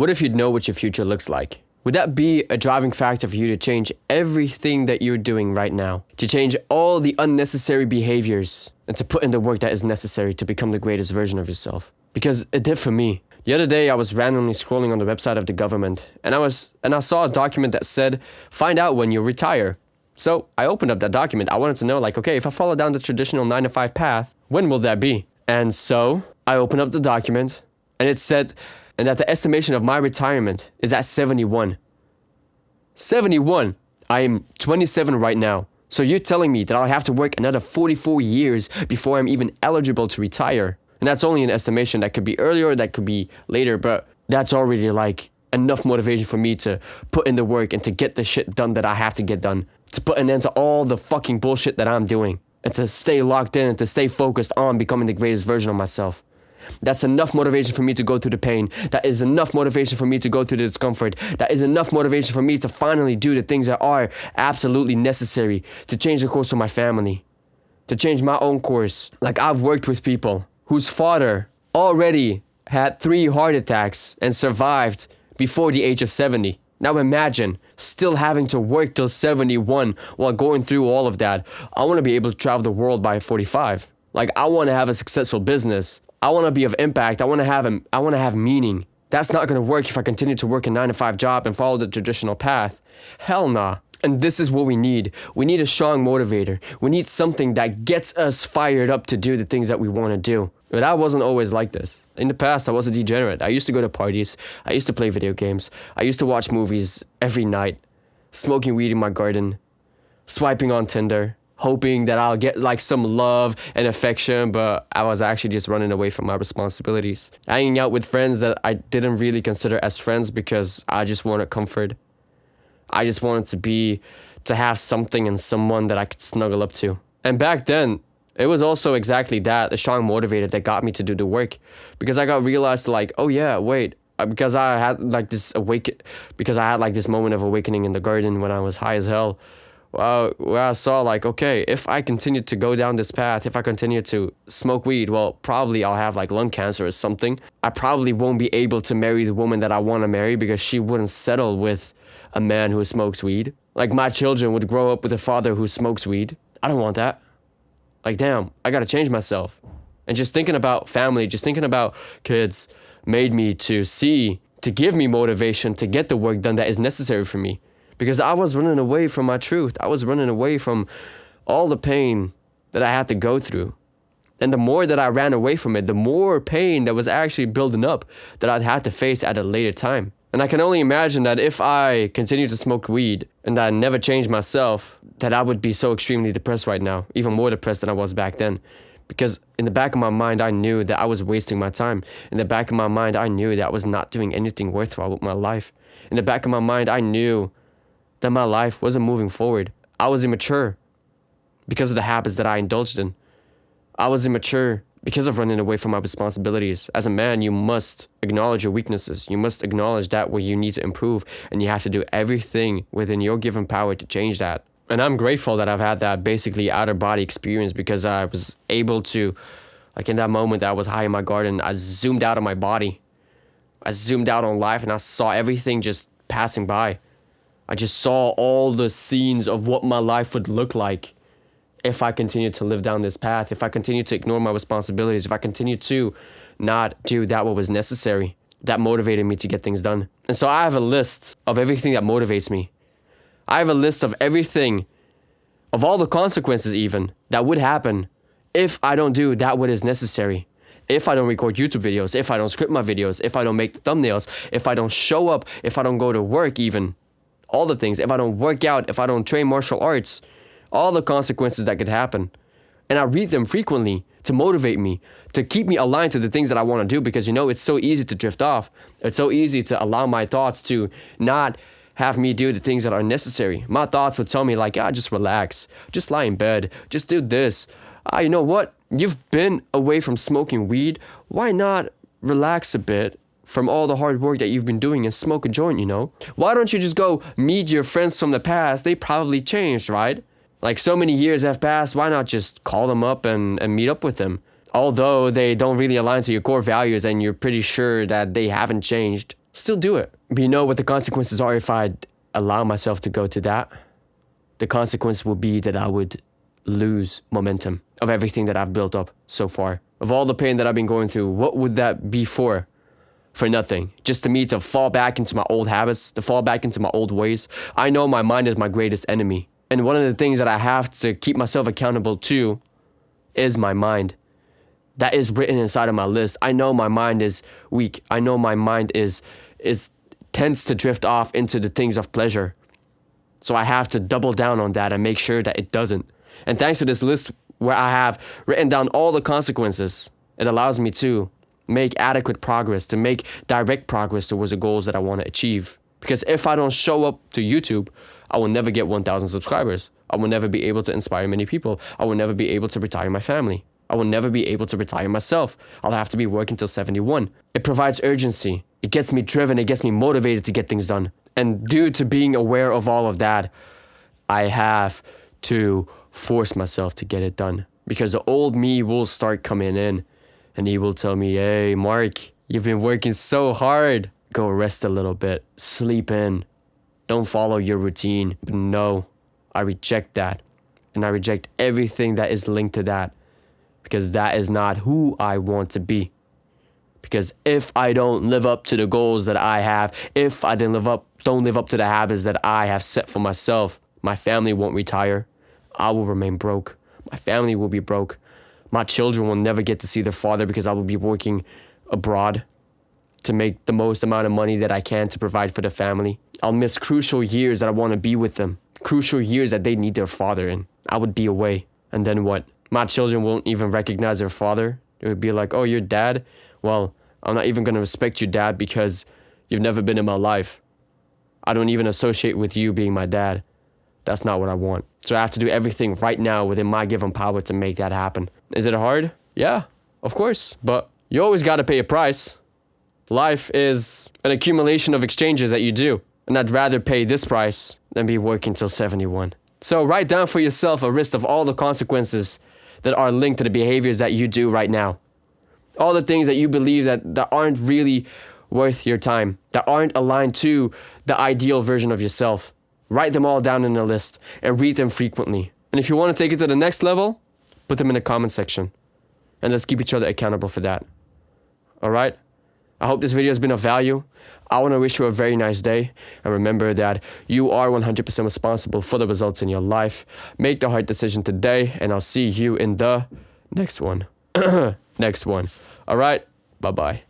What if you'd know what your future looks like? Would that be a driving factor for you to change everything that you're doing right now? To change all the unnecessary behaviors and to put in the work that is necessary to become the greatest version of yourself? Because it did for me. The other day I was randomly scrolling on the website of the government and I saw a document that said, find out when you retire. So I opened up that document. I wanted to know, like, okay, if I follow down the traditional 9-to-5 path, when will that be? And so I opened up the document and it said, and that the estimation of my retirement is at 71. 71. I am 27 right now. So you're telling me that I'll have to work another 44 years before I'm even eligible to retire. And that's only an estimation. That could be earlier, that could be later, but that's already like enough motivation for me to put in the work and to get the shit done that I have to get done. To put an end to all the fucking bullshit that I'm doing. And to stay locked in and to stay focused on becoming the greatest version of myself. That's enough motivation for me to go through the pain. That is enough motivation for me to go through the discomfort. That is enough motivation for me to finally do the things that are absolutely necessary to change the course of my family. To change my own course. Like, I've worked with people whose father already had 3 heart attacks and survived before the age of 70. Now imagine still having to work till 71 while going through all of that. I want to be able to travel the world by 45. Like, I want to have a successful business. I want to be of impact. I want to have meaning. That's not going to work if I continue to work a 9-to-5 job and follow the traditional path. Hell nah. And this is what we need. We need a strong motivator. We need something that gets us fired up to do the things that we want to do. But I wasn't always like this. In the past, I was a degenerate. I used to go to parties. I used to play video games. I used to watch movies every night, smoking weed in my garden, swiping on Tinder, hoping that I'll get like some love and affection, but I was actually just running away from my responsibilities. Hanging out with friends that I didn't really consider as friends because I just wanted comfort. I just wanted to have something and someone that I could snuggle up to. And back then, it was also exactly that, a strong motivator that got me to do the work. Because I got realized like, oh yeah, wait, because I had like this moment of awakening in the garden when I was high as hell. Where I saw like, okay, if I continue to go down this path, if I continue to smoke weed, well, probably I'll have like lung cancer or something. I probably won't be able to marry the woman that I want to marry because she wouldn't settle with a man who smokes weed. Like, my children would grow up with a father who smokes weed. I don't want that. Like, damn, I gotta change myself. And just thinking about family, just thinking about kids made me to give me motivation to get the work done that is necessary for me. Because I was running away from my truth. I was running away from all the pain that I had to go through. And the more that I ran away from it, the more pain that was actually building up that I'd have to face at a later time. And I can only imagine that if I continued to smoke weed and that I never changed myself, that I would be so extremely depressed right now, even more depressed than I was back then. Because in the back of my mind, I knew that I was wasting my time. In the back of my mind, I knew that I was not doing anything worthwhile with my life. In the back of my mind, I knew that my life wasn't moving forward. I was immature because of the habits that I indulged in. I was immature because of running away from my responsibilities. As a man, you must acknowledge your weaknesses. You must acknowledge that where you need to improve, and you have to do everything within your given power to change that. And I'm grateful that I've had that basically outer body experience, because I was able to, like, in that moment that I was high in my garden, I zoomed out of my body. I zoomed out on life and I saw everything just passing by. I just saw all the scenes of what my life would look like if I continued to live down this path, if I continued to ignore my responsibilities, if I continued to not do that what was necessary, that motivated me to get things done. And so I have a list of everything that motivates me. I have a list of everything, of all the consequences even, that would happen if I don't do that what is necessary. If I don't record YouTube videos, if I don't script my videos, if I don't make the thumbnails, if I don't show up, if I don't go to work even. All the things, if I don't work out, if I don't train martial arts, all the consequences that could happen. And I read them frequently to motivate me, to keep me aligned to the things that I want to do, because, you know, it's so easy to drift off. It's so easy to allow my thoughts to not have me do the things that are necessary. My thoughts would tell me like, just relax, just lie in bed, just do this. You know what? You've been away from smoking weed. Why not relax a bit from all the hard work that you've been doing and smoke a joint, you know? Why don't you just go meet your friends from the past? They probably changed, right? Like, so many years have passed, why not just call them up and meet up with them? Although they don't really align to your core values and you're pretty sure that they haven't changed. still do it. But you know what the consequences are if I allow myself to go to that? The consequence will be that I would lose momentum of everything that I've built up so far. Of all the pain that I've been going through, what would that be for? For nothing. Just to me to fall back into my old habits, to fall back into my old ways. I know my mind is my greatest enemy. And one of the things that I have to keep myself accountable to is my mind. That is written inside of my list. I know my mind is weak. I know my mind tends to drift off into the things of pleasure. So I have to double down on that and make sure that it doesn't. And thanks to this list where I have written down all the consequences, it allows me to make adequate progress, to make direct progress towards the goals that I want to achieve. Because if I don't show up to YouTube, I will never get 1,000 subscribers. I will never be able to inspire many people. I will never be able to retire my family. I will never be able to retire myself. I'll have to be working till 71. It provides urgency. It gets me driven. It gets me motivated to get things done. And due to being aware of all of that, I have to force myself to get it done. Because the old me will start coming in and he will tell me, hey, Mark, you've been working so hard. Go rest a little bit. Sleep in. Don't follow your routine. But no, I reject that. And I reject everything that is linked to that. Because that is not who I want to be. Because if I don't live up to the goals that I have, if I don't live up to the habits that I have set for myself, my family won't retire. I will remain broke. My family will be broke. My children will never get to see their father because I will be working abroad to make the most amount of money that I can to provide for the family. I'll miss crucial years that I want to be with them. Crucial years that they need their father in. I would be away. And then what? My children won't even recognize their father. It would be like, oh, you're dad? Well, I'm not even going to respect you, dad, because you've never been in my life. I don't even associate with you being my dad. That's not what I want. So I have to do everything right now within my given power to make that happen. Is it hard? Yeah, of course. But you always got to pay a price. Life is an accumulation of exchanges that you do. And I'd rather pay this price than be working till 71. So write down for yourself a list of all the consequences that are linked to the behaviors that you do right now. All the things that you believe that aren't really worth your time, that aren't aligned to the ideal version of yourself. Write them all down in a list and read them frequently. And if you want to take it to the next level, put them in the comment section. And let's keep each other accountable for that. All right? I hope this video has been of value. I want to wish you a very nice day. And remember that you are 100% responsible for the results in your life. Make the hard decision today, and I'll see you in the next one. Next one. All right? Bye-bye.